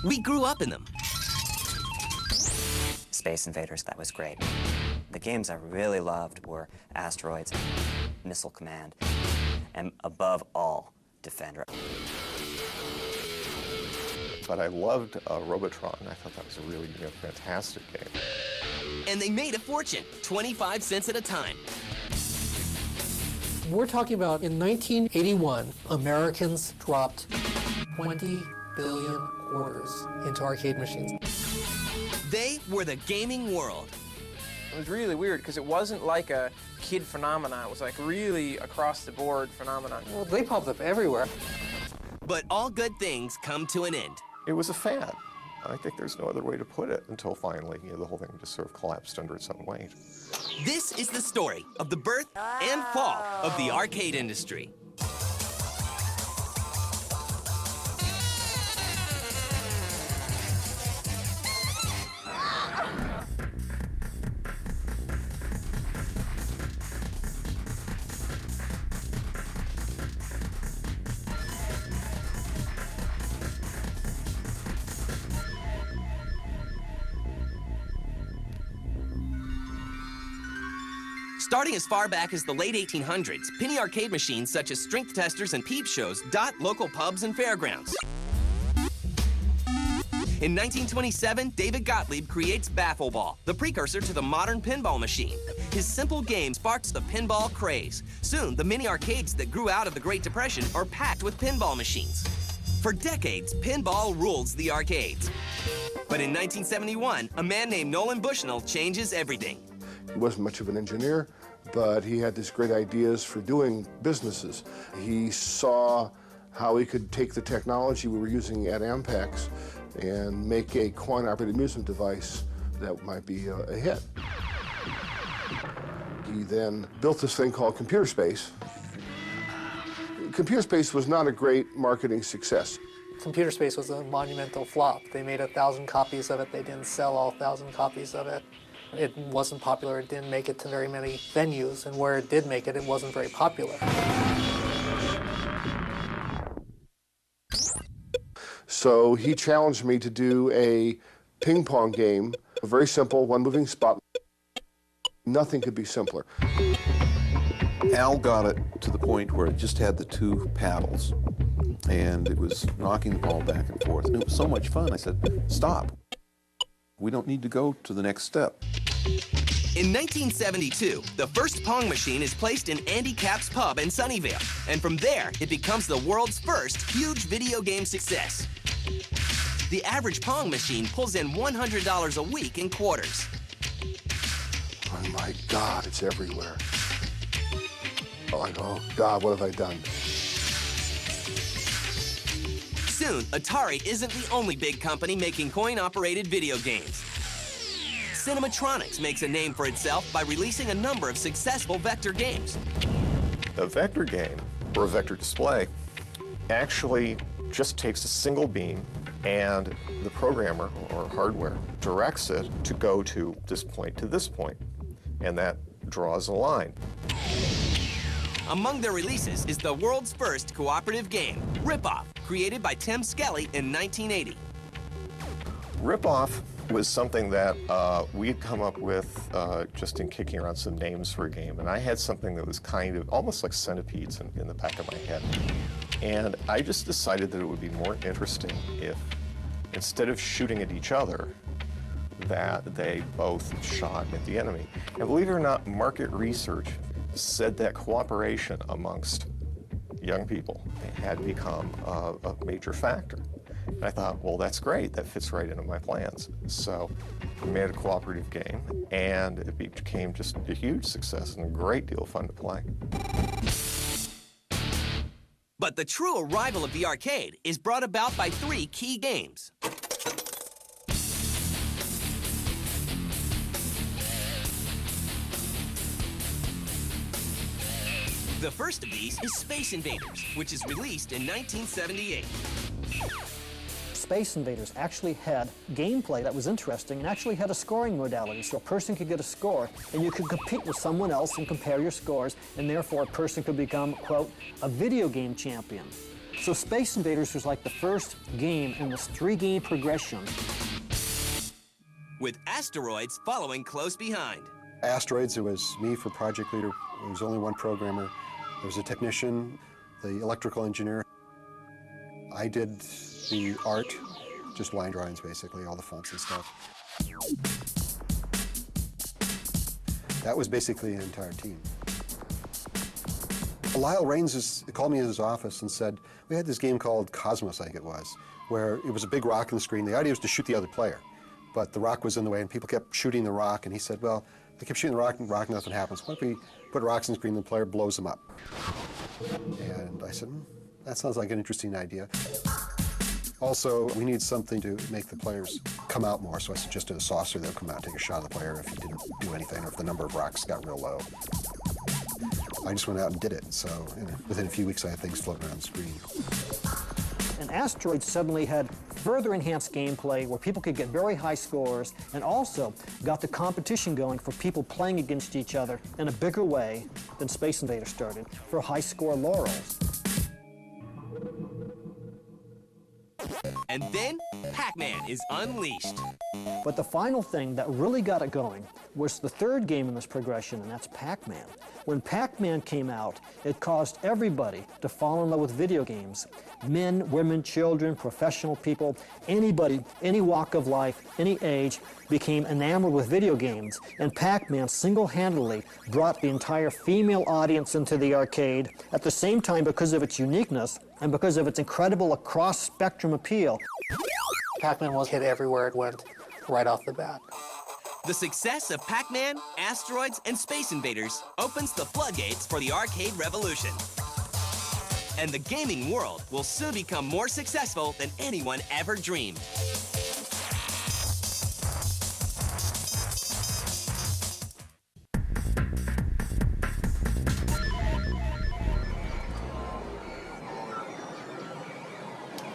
We grew up in them. Space Invaders, that was great. The games I really loved were Asteroids, Missile Command, and above all, Defender. But I loved Robotron. I thought that was a really fantastic game. And they made a fortune, 25 cents at a time. We're talking about in 1981, Americans dropped 20 billion quarters into arcade machines. They were the gaming world. It was really weird because it wasn't like a kid phenomenon. It was like really across-the-board phenomenon. Well, they popped up everywhere. But all good things come to an end. It was a fad. I think there's no other way to put it until finally, the whole thing just sort of collapsed under its own weight. This is the story of the birth and fall of the arcade industry. Starting as far back as the late 1800s, penny arcade machines such as strength testers and peep shows dot local pubs and fairgrounds. In 1927, David Gottlieb creates Baffle Ball, the precursor to the modern pinball machine. His simple game sparks the pinball craze. Soon, the mini arcades that grew out of the Great Depression are packed with pinball machines. For decades, pinball rules the arcades. But in 1971, a man named Nolan Bushnell changes everything. He wasn't much of an engineer, but he had these great ideas for doing businesses. He saw how he could take the technology we were using at Ampex and make a coin-operated amusement device that might be a hit. He then built this thing called Computer Space. Computer Space was not a great marketing success. Computer Space was a monumental flop. They made 1,000 copies of it. They didn't sell all 1,000 copies of it. It wasn't popular. It didn't make it to very many venues, and where it did make it, it wasn't very popular. So he challenged me to do a ping pong game, a very simple, one moving spot. Nothing could be simpler. Al got it to the point where it just had the two paddles, and it was knocking the ball back and forth. And it was so much fun. I said, stop. We don't need to go to the next step. In 1972, the first Pong machine is placed in Andy Capp's pub in Sunnyvale, and from there, it becomes the world's first huge video game success. The average Pong machine pulls in $100 a week in quarters. Oh my God, it's everywhere. Oh God, what have I done? Soon, Atari isn't the only big company making coin-operated video games. Cinematronics makes a name for itself by releasing a number of successful vector games. A vector game, or a vector display, actually just takes a single beam and the programmer, or hardware, directs it to go to this point, and that draws a line. Among their releases is the world's first cooperative game, Rip-Off, created by Tim Skelly in 1980. Rip-Off was something that we had come up with just in kicking around some names for a game, and I had something that was kind of almost like centipedes in the back of my head. And I just decided that it would be more interesting if, instead of shooting at each other, that they both shot at the enemy. And believe it or not, market research said that cooperation amongst young people had become a major factor. And I thought, well, that's great. That fits right into my plans. So we made a cooperative game, and it became just a huge success and a great deal of fun to play. But the true arrival of the arcade is brought about by three key games. The first of these is Space Invaders, which is released in 1978. Space Invaders actually had gameplay that was interesting and actually had a scoring modality, so a person could get a score and you could compete with someone else and compare your scores, and therefore a person could become, quote, a video game champion. So Space Invaders was like the first game in this 3-game progression. With Asteroids following close behind. Asteroids, it was me for project leader. There was only one programmer. There was a technician, the electrical engineer. I did the art, just line drawings basically, all the fonts and stuff. That was basically the entire team. Lyle Raines called me in his office and said, we had this game called Cosmos, I think it was, where it was a big rock on the screen. The idea was to shoot the other player, but the rock was in the way and people kept shooting the rock, and he said, well, they kept shooting the rock, nothing happens. What if we put rocks on the screen and the player blows them up? And I said, that sounds like an interesting idea. Also, we need something to make the players come out more, so I suggested a saucer that would come out and take a shot of the player if he didn't do anything or if the number of rocks got real low. I just went out and did it, so within a few weeks I had things floating around the screen. And Asteroids suddenly had further enhanced gameplay where people could get very high scores, and also got the competition going for people playing against each other in a bigger way than Space Invaders started, for high score laurels. And then Pac-Man is unleashed. But the final thing that really got it going was the third game in this progression, and that's Pac-Man. When Pac-Man came out, it caused everybody to fall in love with video games. Men, women, children, professional people, anybody, any walk of life, any age, became enamored with video games. And Pac-Man single-handedly brought the entire female audience into the arcade, at the same time because of its uniqueness and because of its incredible across-spectrum appeal. Pac-Man was hit everywhere it went, right off the bat. The success of Pac-Man, Asteroids, and Space Invaders opens the floodgates for the arcade revolution. And the gaming world will soon become more successful than anyone ever dreamed.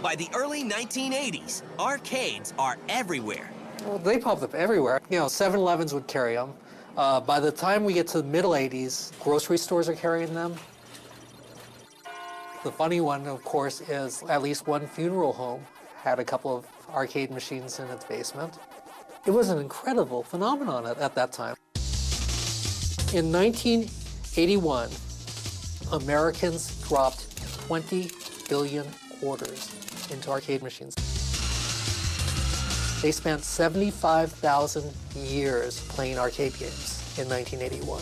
By the early 1980s, arcades are everywhere. Well, they popped up everywhere. 7-Elevens would carry them. By the time we get to the middle 80s, grocery stores are carrying them. The funny one, of course, is at least one funeral home had a couple of arcade machines in its basement. It was an incredible phenomenon at that time. In 1981, Americans dropped 20 billion quarters into arcade machines. They spent 75,000 years playing arcade games in 1981.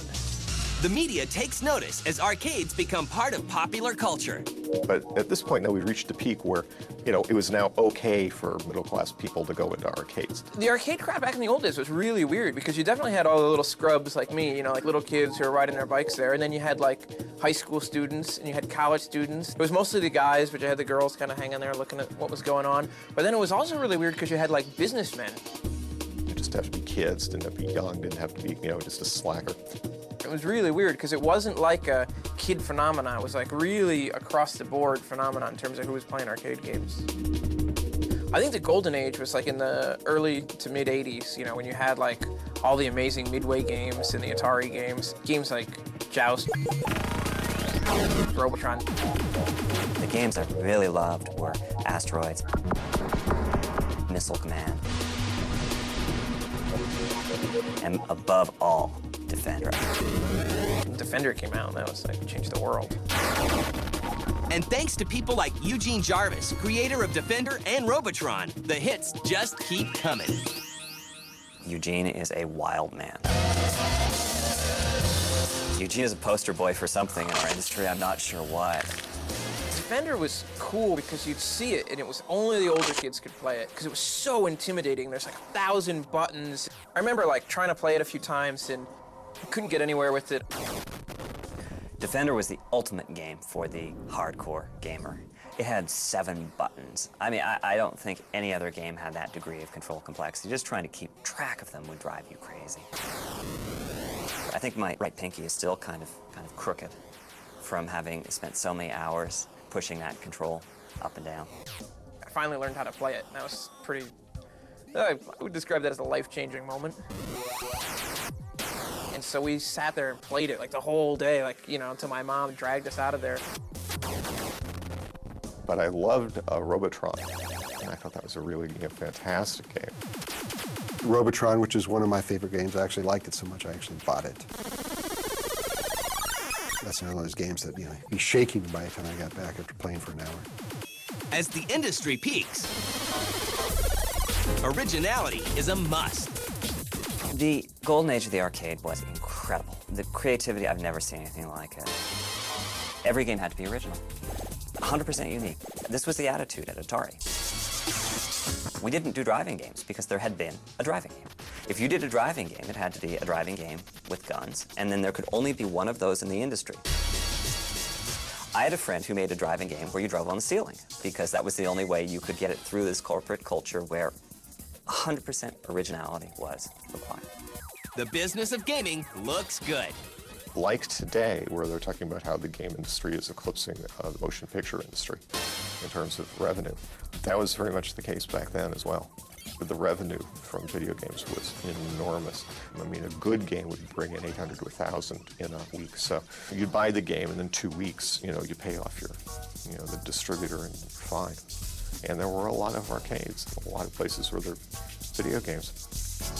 The media takes notice as arcades become part of popular culture. But at this point now we've reached a peak where, it was now okay for middle-class people to go into arcades. The arcade crowd back in the old days was really weird because you definitely had all the little scrubs like me, like little kids who were riding their bikes there, and then you had like high school students and you had college students. It was mostly the guys, but you had the girls kind of hanging there looking at what was going on. But then it was also really weird because you had like businessmen. You just have to be kids, didn't have to be young, didn't have to be, just a slacker. It was really weird because it wasn't like a kid phenomenon. It was like really across the board phenomenon in terms of who was playing arcade games. I think the golden age was like in the early to mid 80s, when you had like all the amazing Midway games and the Atari games. Games like Joust, Robotron. The games I really loved were Asteroids, Missile Command, and above all, Defender. Defender came out, and that was like changed the world. And thanks to people like Eugene Jarvis, creator of Defender and Robotron, the hits just keep coming. Eugene is a wild man. Eugene is a poster boy for something in our industry, I'm not sure what. Defender was cool because you'd see it, and it was only the older kids could play it because it was so intimidating. There's like 1,000 buttons. I remember like trying to play it a few times and couldn't get anywhere with it. Defender was the ultimate game for the hardcore gamer. It had 7 buttons. I mean, I don't think any other game had that degree of control complexity. Just trying to keep track of them would drive you crazy. I think my right pinky is still kind of crooked from having spent so many hours pushing that control up and down. I finally learned how to play it, and that was pretty... I would describe that as a life-changing moment. And so we sat there and played it like the whole day, until my mom dragged us out of there. but I loved Robotron, and I thought that was a really fantastic game. Robotron, which is one of my favorite games, I actually liked it so much I actually bought it. That's one of those games that, you'd be shaking by the time I got back after playing for an hour. As the industry peaks, originality is a must. The golden age of the arcade was incredible. The creativity, I've never seen anything like it. Every game had to be original, 100% unique. This was the attitude at Atari. We didn't do driving games because there had been a driving game. If you did a driving game, it had to be a driving game with guns, and then there could only be one of those in the industry. I had a friend who made a driving game where you drove on the ceiling because that was the only way you could get it through this corporate culture where 100% originality was required. The business of gaming looks good. Like today, where they're talking about how the game industry is eclipsing the motion picture industry in terms of revenue. That was very much the case back then as well. The revenue from video games was enormous. I mean, a good game would bring in 800 to 1,000 in a week. So you'd buy the game, and in 2 weeks, you pay off your, the distributor, and you're fine. And there were a lot of arcades, a lot of places where there were video games.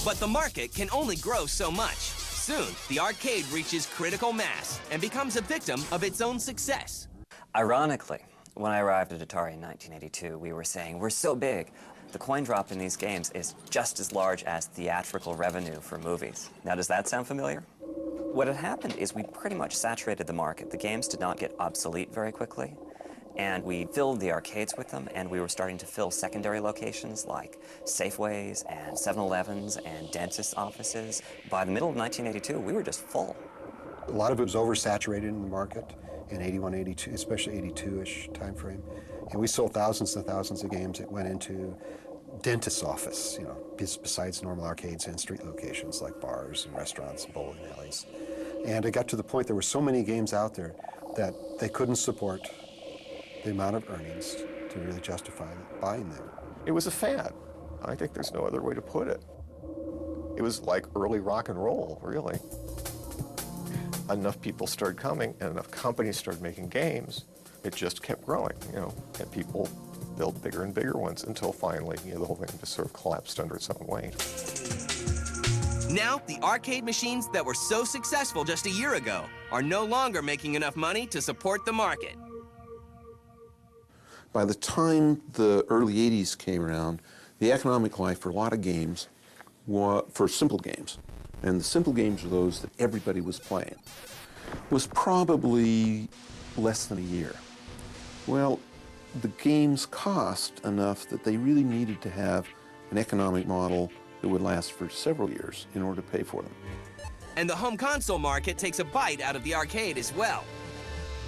But the market can only grow so much. Soon, the arcade reaches critical mass and becomes a victim of its own success. Ironically, when I arrived at Atari in 1982, we were saying, we're so big. The coin drop in these games is just as large as theatrical revenue for movies. Now, does that sound familiar? What had happened is we pretty much saturated the market. The games did not get obsolete very quickly, and we filled the arcades with them, and we were starting to fill secondary locations like Safeways and 7-Elevens and dentist offices. By the middle of 1982, we were just full. A lot of it was oversaturated in the market in 81, 82, especially 82-ish time frame. And we sold thousands and thousands of games that went into dentist's office, besides normal arcades and street locations like bars and restaurants and bowling alleys. And it got to the point there were so many games out there that they couldn't support the amount of earnings to really justify buying them. It was a fad. I think there's no other way to put it. It was like early rock and roll, really. Enough people started coming and enough companies started making games, it just kept growing, and people built bigger and bigger ones until finally, the whole thing just sort of collapsed under its own weight. Now, the arcade machines that were so successful just a year ago are no longer making enough money to support the market. By the time the early 80s came around, the economic life for a lot of games, for simple games, and the simple games were those that everybody was playing, was probably less than a year. Well, the games cost enough that they really needed to have an economic model that would last for several years in order to pay for them. And the home console market takes a bite out of the arcade as well.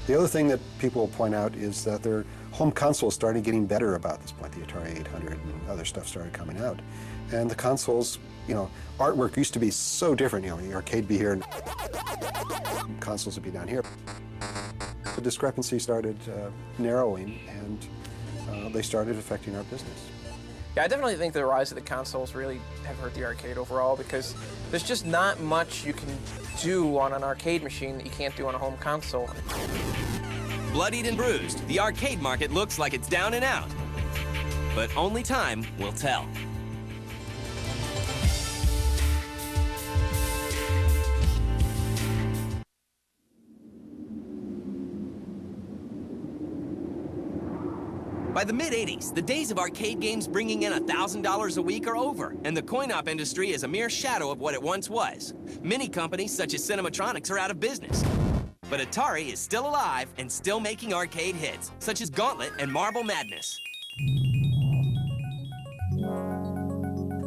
The other thing that people will point out is that their home consoles started getting better about this point. The Atari 800 and other stuff started coming out. And the consoles, artwork used to be so different. The arcade would be here and consoles would be down here. The discrepancy started narrowing, and they started affecting our business. Yeah, I definitely think the rise of the consoles really have hurt the arcade overall because there's just not much you can do on an arcade machine that you can't do on a home console. Bloodied and bruised, the arcade market looks like it's down and out. But only time will tell. By the mid-'80s, the days of arcade games bringing in $1,000 a week are over, and the coin-op industry is a mere shadow of what it once was. Many companies, such as Cinematronics, are out of business. But Atari is still alive and still making arcade hits, such as Gauntlet and Marble Madness.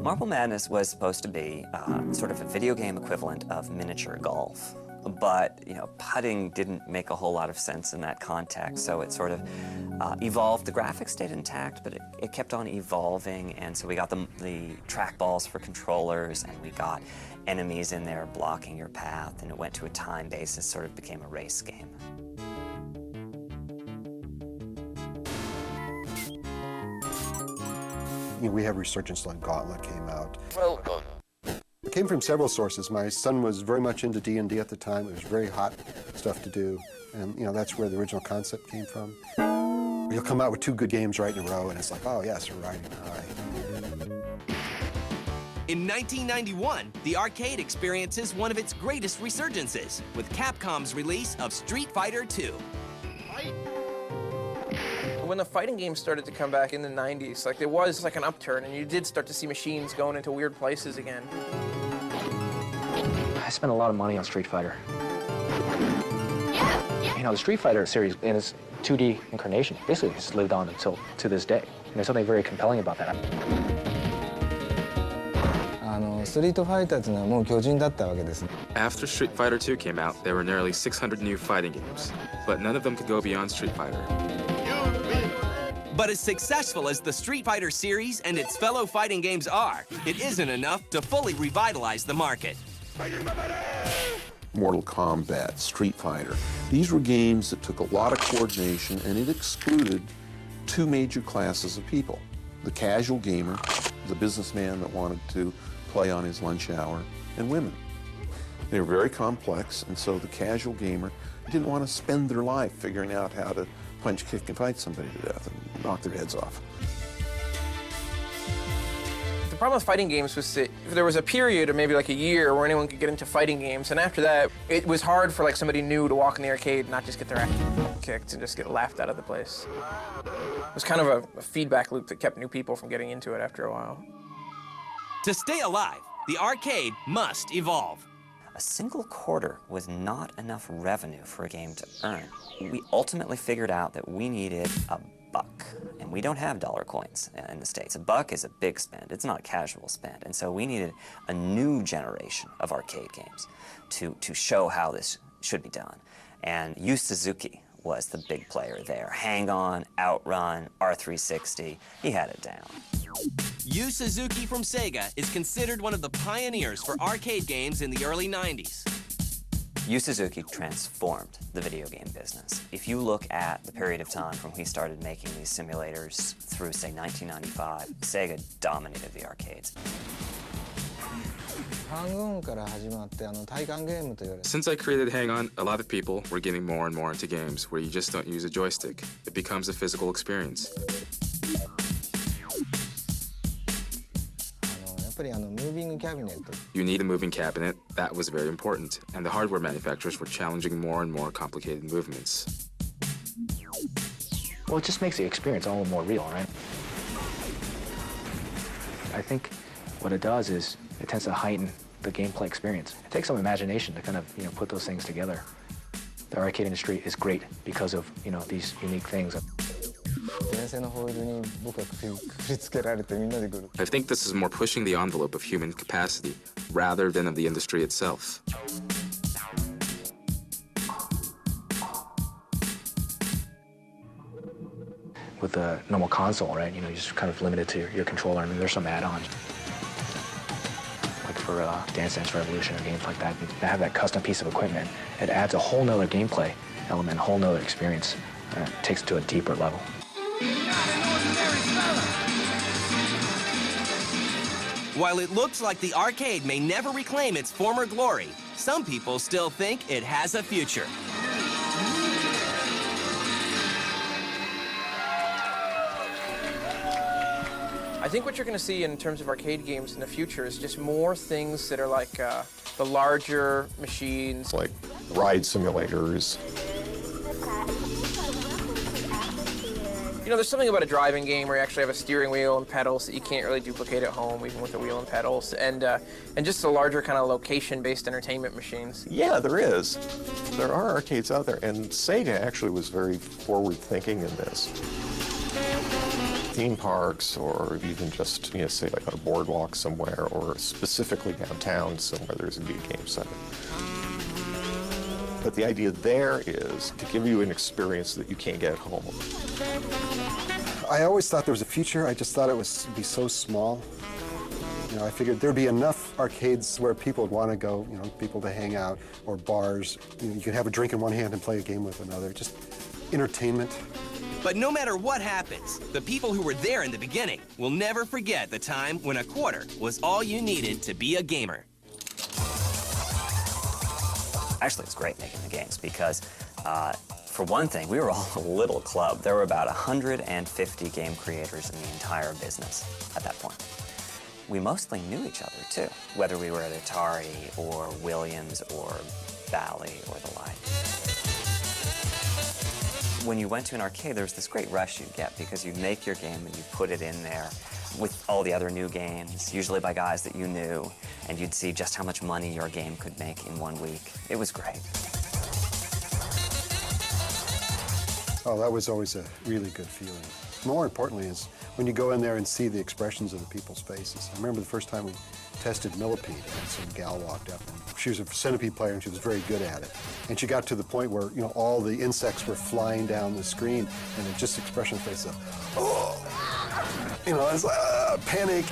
Marble Madness was supposed to be sort of a video game equivalent of miniature golf. But, putting didn't make a whole lot of sense in that context, so it sort of evolved. The graphics stayed intact, but it kept on evolving, and so we got the trackballs for controllers, and we got enemies in there blocking your path, and it went to a time basis, sort of became a race game. We have resurgence like Gauntlet came out. It came from several sources. My son was very much into D&D at the time. It was very hot stuff to do, and that's where the original concept came from. You'll come out with 2 good games right in a row, and it's like, oh yes, we're riding high. In 1991, the arcade experiences one of its greatest resurgences with Capcom's release of Street Fighter II. When the fighting games started to come back in the 90s, like there was like an upturn, and you did start to see machines going into weird places again. I spent a lot of money on Street Fighter. You know, the Street Fighter series in its 2D incarnation basically has lived on until to this day. And there's something very compelling about that. After Street Fighter II came out, there were nearly 600 new fighting games, but none of them could go beyond Street Fighter. But as successful as the Street Fighter series and its fellow fighting games are, it isn't enough to fully revitalize the market. Mortal Kombat, Street Fighter. These were games that took a lot of coordination, and it excluded 2 major classes of people. The casual gamer, the businessman that wanted to play on his lunch hour, and women. They were very complex, and so the casual gamer didn't want to spend their life figuring out how to punch, kick, and fight somebody to death and knock their heads off. The problem with fighting games was that there was a period of maybe like a year where anyone could get into fighting games, and after that, it was hard for like somebody new to walk in the arcade and not just get their ass kicked and just get laughed out of the place. It was kind of a feedback loop that kept new people from getting into it after a while. To stay alive, the arcade must evolve. A single quarter was not enough revenue for a game to earn. We ultimately figured out that we needed a buck, and we don't have dollar coins in the States. A buck is a big spend, it's not a casual spend, and so we needed a new generation of arcade games to show how this should be done. And Yu Suzuki was the big player there. Hang On, Outrun, R360, he had it down. Yu Suzuki from Sega is considered one of the pioneers for arcade games in the early 90s. Yu Suzuki transformed the video game business. If you look at the period of time from when he started making these simulators through, say, 1995, Sega dominated the arcades. Since I created Hang On, a lot of people were getting more and more into games where you just don't use a joystick. It becomes a physical experience. You need a moving cabinet. That was very important. And the hardware manufacturers were challenging more and more complicated movements. Well, it just makes the experience all the more real, right? I think what it does is it tends to heighten the gameplay experience. It takes some imagination to kind of, put those things together. The arcade industry is great because of, these unique things. I think this is more pushing the envelope of human capacity rather than of the industry itself. With the normal console, right, you're just kind of limited to your controller. I mean, there's some add-ons. Like for Dance Dance Revolution or games like that, to have that custom piece of equipment, it adds a whole nother gameplay element, a whole nother experience, and it takes it to a deeper level. While it looks like the arcade may never reclaim its former glory, some people still think it has a future. I think what you're going to see in terms of arcade games in the future is just more things that are like the larger machines. Like ride simulators. There's something about a driving game where you actually have a steering wheel and pedals that you can't really duplicate at home, even with a wheel and pedals, and just the larger kind of location-based entertainment machines. Yeah, there is. There are arcades out there, and Sega actually was very forward-thinking in this. Theme parks, or even just, say like on a boardwalk somewhere, or specifically downtown somewhere there's a good game center. But the idea there is to give you an experience that you can't get at home. I always thought there was a future. I just thought it would be so small. I figured there'd be enough arcades where people would want to go, people to hang out, or bars. You could have a drink in one hand and play a game with another. Just entertainment. But no matter what happens, the people who were there in the beginning will never forget the time when a quarter was all you needed to be a gamer. Actually, it's great making the games because For one thing, we were all a little club. There were about 150 game creators in the entire business at that point. We mostly knew each other, too, whether we were at Atari or Williams or Bally or the like. When you went to an arcade, there was this great rush you'd get because you'd make your game and you'd put it in there with all the other new games, usually by guys that you knew, and you'd see just how much money your game could make in 1 week. It was great. Oh, that was always a really good feeling. More importantly is when you go in there and see the expressions of the people's faces. I remember the first time we tested Millipede, and some gal walked up, and she was a centipede player, and she was very good at it. And she got to the point where, you know, all the insects were flying down the screen, and it just expression face of, oh, you know, it's panic.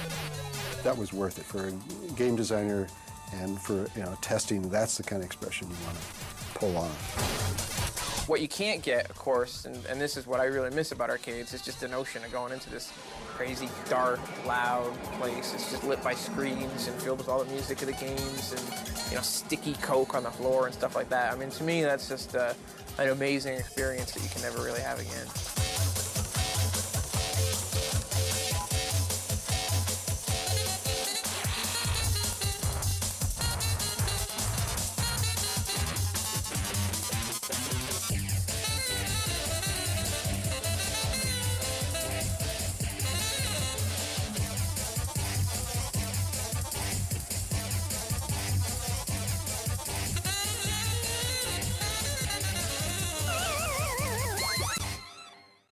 That was worth it for a game designer, and for, you know, testing. That's the kind of expression you want to pull off. What you can't get, of course, and this is what I really miss about arcades, is just the notion of going into this crazy, dark, loud place. It's just lit by screens and filled with all the music of the games and, you know, sticky Coke on the floor and stuff like that. I mean, to me, that's just an amazing experience that you can never really have again.